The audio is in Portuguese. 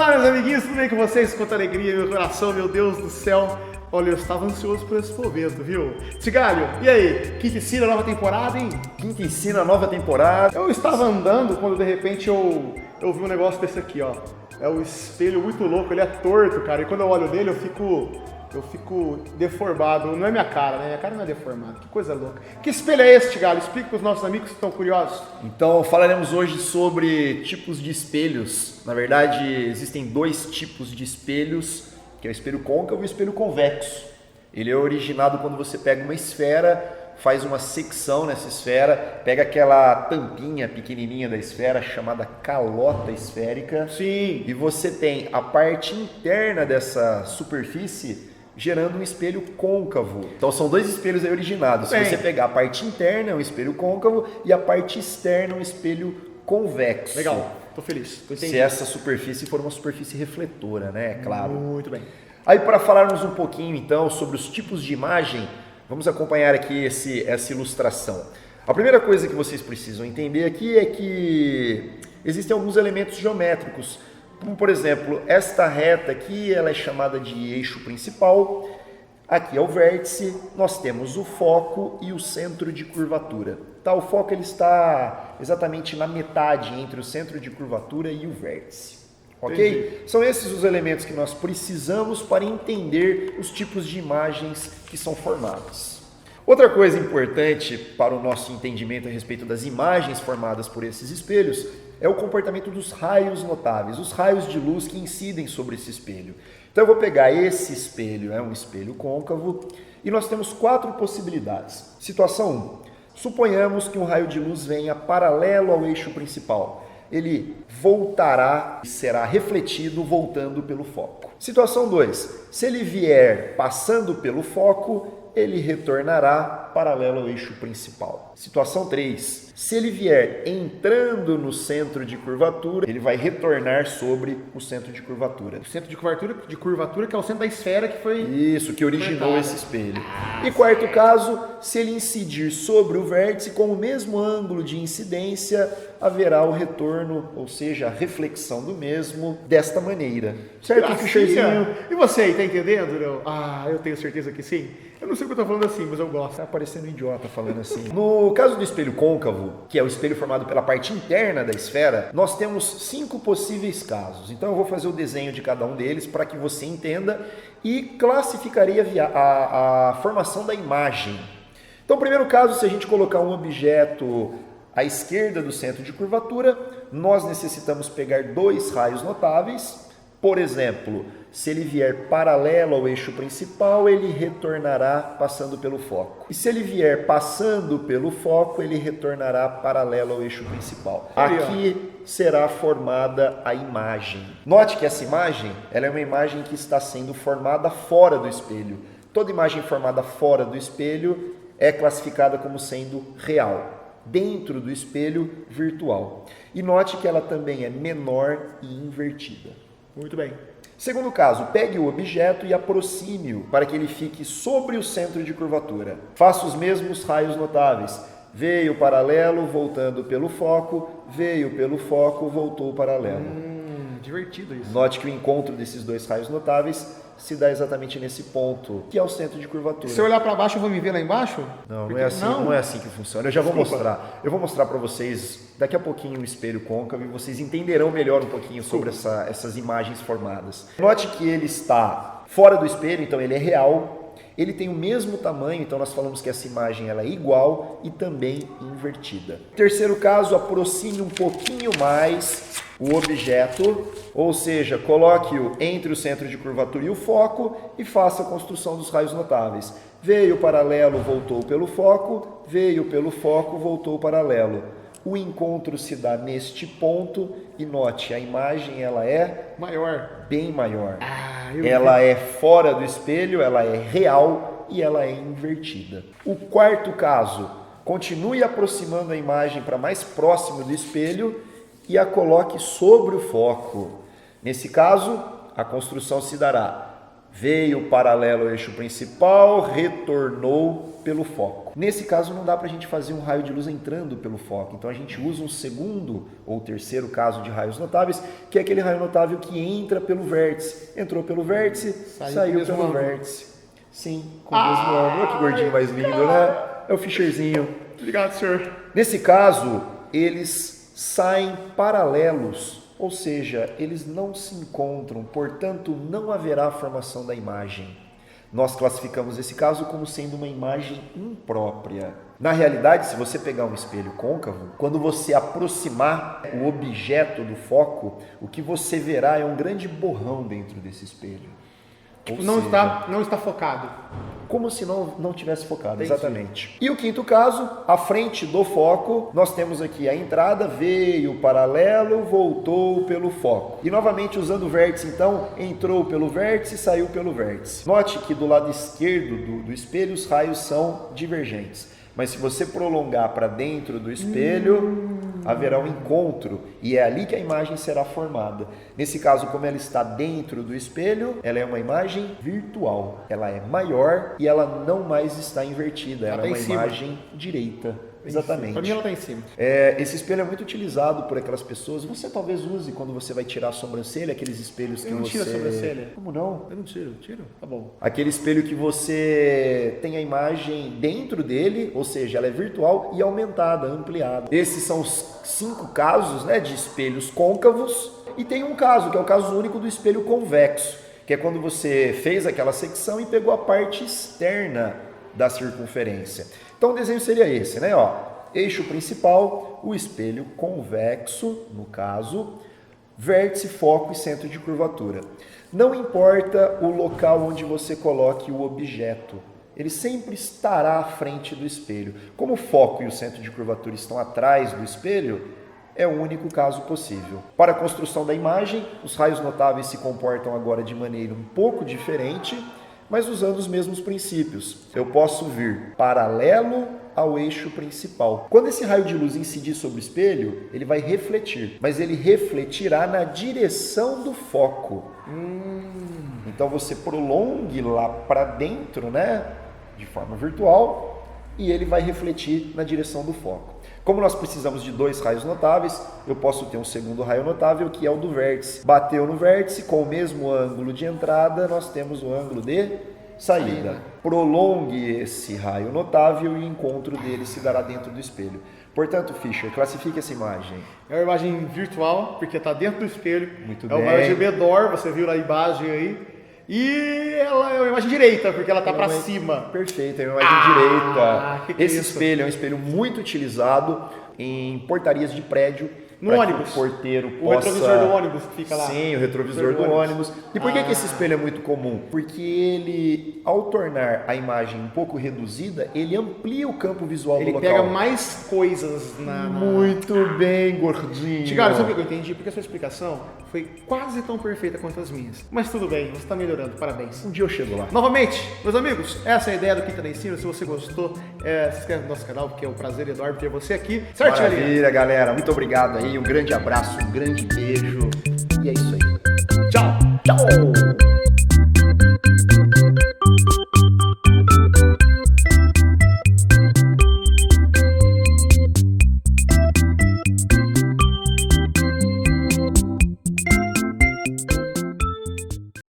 Olá, meus amiguinhos, tudo bem com vocês? Quanta alegria, meu coração, meu Deus do céu. Olha, eu estava ansioso por esse momento, viu? Tigalho, e aí? Quinta Ensina, nova temporada, hein? Quinta Ensina, nova temporada. Eu estava andando quando de repente eu vi um negócio desse aqui, ó. É o espelho muito louco, ele é torto, cara. E quando eu olho nele, eu fico deformado. Não é minha cara, né? Minha cara não é deformada. Que coisa louca. Que espelho é esse, Tigalho? Explica para os nossos amigos que estão curiosos. Então, falaremos hoje sobre tipos de espelhos. Na verdade, existem dois tipos de espelhos, que é o espelho côncavo e o espelho convexo. Ele é originado quando você pega uma esfera, faz uma secção nessa esfera, pega aquela tampinha pequenininha da esfera chamada calota esférica. Sim. E você tem a parte interna dessa superfície gerando um espelho côncavo. Então são dois espelhos aí originados. Se você pegar a parte interna é um espelho côncavo e a parte externa é um espelho convexo. Legal, tô feliz. Tô Se essa superfície for uma superfície refletora, né? É claro. Muito bem. Aí para falarmos um pouquinho então sobre os tipos de imagem, vamos acompanhar aqui essa ilustração. A primeira coisa que vocês precisam entender aqui é que existem alguns elementos geométricos, como por exemplo, esta reta aqui, ela é chamada de eixo principal. Aqui é o vértice, nós temos o foco e o centro de curvatura. Tá, o foco ele está exatamente na metade entre o centro de curvatura e o vértice. Ok? Entendi. São esses os elementos que nós precisamos para entender os tipos de imagens que são formadas. Outra coisa importante para o nosso entendimento a respeito das imagens formadas por esses espelhos é o comportamento dos raios notáveis, os raios de luz que incidem sobre esse espelho. Então eu vou pegar esse espelho, é um espelho côncavo, e nós temos quatro possibilidades. Situação 1. Suponhamos que um raio de luz venha paralelo ao eixo principal. Ele voltará e será refletido voltando pelo foco. Situação 2. Se ele vier passando pelo foco, ele retornará paralelo ao eixo principal. Situação 3. Se ele vier entrando no centro de curvatura, ele vai retornar sobre o centro de curvatura. O centro de curvatura que é o centro da esfera que foi... Isso, que originou esse espelho. E quarto caso, se ele incidir sobre o vértice com o mesmo ângulo de incidência, haverá o retorno, ou seja, a reflexão do mesmo, desta maneira. Certo, Fischerzinho? E você aí, tá entendendo, não? Ah, eu tenho certeza que sim. Eu não sei o que eu tô falando assim, mas eu gosto. Tá parecendo um idiota falando assim. No caso do espelho côncavo, que é o espelho formado pela parte interna da esfera, nós temos 5 possíveis casos. Então eu vou fazer o desenho de cada um deles para que você entenda e classificarei a formação da imagem. Então, o primeiro caso, se a gente colocar um objeto à esquerda do centro de curvatura, nós necessitamos pegar dois raios notáveis. Por exemplo, se ele vier paralelo ao eixo principal, ele retornará passando pelo foco. E se ele vier passando pelo foco, ele retornará paralelo ao eixo principal. Aqui será formada a imagem. Note que essa imagem, ela é uma imagem que está sendo formada fora do espelho. Toda imagem formada fora do espelho é classificada como sendo real, dentro do espelho virtual. E note que ela também é menor e invertida. Muito bem. Segundo caso, pegue o objeto e aproxime-o para que ele fique sobre o centro de curvatura. Faça os mesmos raios notáveis. Veio paralelo, voltando pelo foco, veio pelo foco, voltou paralelo. Divertido isso. Note que o encontro desses dois raios notáveis se dá exatamente nesse ponto, que é o centro de curvatura. Se eu olhar para baixo, eu vou me ver lá embaixo? Não, não é assim que funciona. Eu já vou mostrar. Eu vou mostrar para vocês daqui a pouquinho o espelho côncavo e vocês entenderão melhor um pouquinho sobre essas imagens formadas. Note que ele está fora do espelho, então ele é real. Ele tem o mesmo tamanho, então nós falamos que essa imagem ela é igual e também invertida. Terceiro caso, aproxime um pouquinho mais o objeto, ou seja, coloque-o entre o centro de curvatura e o foco e faça a construção dos raios notáveis. Veio paralelo, voltou pelo foco, veio pelo foco, voltou paralelo. O encontro se dá neste ponto e note, a imagem ela é maior, bem maior. Ela é fora do espelho, ela é real e ela é invertida. O quarto caso, continue aproximando a imagem para mais próximo do espelho e a coloque sobre o foco. Nesse caso, a construção se dará veio paralelo ao eixo principal, retornou pelo foco. Nesse caso não dá para a gente fazer um raio de luz entrando pelo foco, então a gente usa um segundo ou terceiro caso de raios notáveis, que é aquele raio notável que entra pelo vértice. Entrou pelo vértice, saiu pelo vértice. Sim, com o mesmo ângulo. Olha que gordinho mais lindo, né? É o Fischerzinho. Obrigado, senhor. Nesse caso, eles saem paralelos, ou seja, eles não se encontram, portanto não haverá formação da imagem. Nós classificamos esse caso como sendo uma imagem imprópria. Na realidade, se você pegar um espelho côncavo, quando você aproximar o objeto do foco, o que você verá é um grande borrão dentro desse espelho. Tipo, não está focado. Como se não tivesse focado, exatamente. E o quinto caso, à frente do foco, nós temos aqui a entrada, veio paralelo, voltou pelo foco. E novamente usando o vértice, então, entrou pelo vértice, saiu pelo vértice. Note que do lado esquerdo do espelho os raios são divergentes. Mas se você prolongar para dentro do espelho, haverá um encontro e é ali que a imagem será formada. Nesse caso, como ela está dentro do espelho, ela é uma imagem virtual. Ela é maior e ela não mais está invertida. Ela é uma imagem direita. Exatamente. Para mim ela está em cima. Esse espelho é muito utilizado por aquelas pessoas. Você talvez use quando você vai tirar a sobrancelha, aqueles espelhos que você... Eu não tiro a sobrancelha. Como não? Eu não tiro. Tá bom. Aquele espelho que você tem a imagem dentro dele, ou seja, ela é virtual e aumentada, ampliada. Esses são os 5 casos, né, de espelhos côncavos. E tem um caso, que é o caso único do espelho convexo, que é quando você fez aquela secção e pegou a parte externa da circunferência. Então o desenho seria esse, né? Ó, eixo principal, o espelho convexo, no caso, vértice, foco e centro de curvatura. Não importa o local onde você coloque o objeto, ele sempre estará à frente do espelho. Como o foco e o centro de curvatura estão atrás do espelho, é o único caso possível. Para a construção da imagem, os raios notáveis se comportam agora de maneira um pouco diferente, mas usando os mesmos princípios. Eu posso vir paralelo ao eixo principal. Quando esse raio de luz incidir sobre o espelho, ele vai refletir, mas ele refletirá na direção do foco. Então você prolongue lá para dentro, né, de forma virtual, e ele vai refletir na direção do foco. Como nós precisamos de 2 raios notáveis, eu posso ter um segundo raio notável, que é o do vértice. Bateu no vértice, com o mesmo ângulo de entrada, nós temos o ângulo de saída. Prolongue esse raio notável e o encontro dele se dará dentro do espelho. Portanto, Fischer, classifique essa imagem. É uma imagem virtual, porque está dentro do espelho. Muito bem. É uma imagem Bedor, você viu na imagem aí. E ela é uma imagem direita, porque ela está para cima. Perfeito, é uma imagem direita. Que Esse isso? espelho é um espelho muito utilizado em portarias de prédio. No para ônibus. Que o porteiro O possa... retrovisor do ônibus que fica lá. Sim, o retrovisor do ônibus. E por que esse espelho é muito comum? Porque ele, ao tornar a imagem um pouco reduzida, ele amplia o campo visual do local. Ele pega mais coisas na... Muito bem, gordinho. Tiago, sabe o que eu entendi? Porque a sua explicação foi quase tão perfeita quanto as minhas. Mas tudo bem, você está melhorando, parabéns. Um dia eu chego lá. Novamente, meus amigos, essa é a ideia do Quinta da Ensino. Se você gostou, se inscreve no nosso canal, porque é um prazer enorme ter você aqui. Certo, Maravilha, galera. Muito obrigado aí. Um grande abraço, um grande beijo. E é isso aí. Tchau. Tchau.